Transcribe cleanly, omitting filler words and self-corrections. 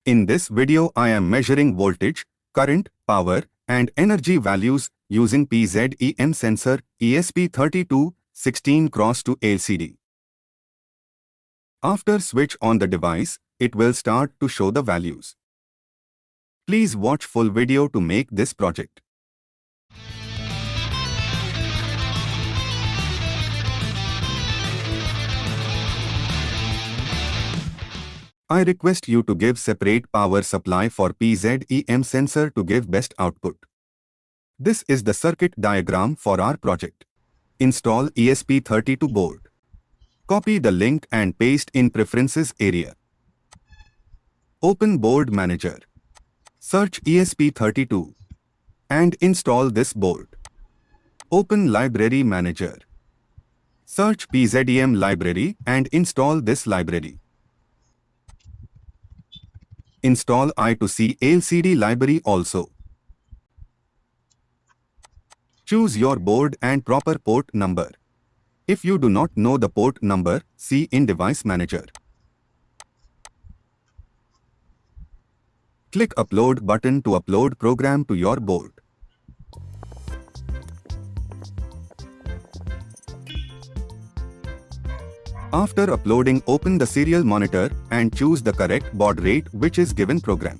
In this video I am measuring voltage, current, power, and energy values using PZEM sensor ESP32 16x2 LCD. After switch on the device, it will start to show the values. Please watch full video to make this project. I request you to give separate power supply for PZEM sensor to give best output. This is the circuit diagram for our project. Install ESP32 board. Copy the link and paste in Preferences area. Open Board Manager. Search ESP32 and install this board. Open Library Manager. Search PZEM library and install this library. Install I2C LCD library also. Choose your board and proper port number. If you do not know the port number, see in Device Manager. Click Upload button to upload program to your board. After uploading, open the serial monitor and choose the correct baud rate which is given program.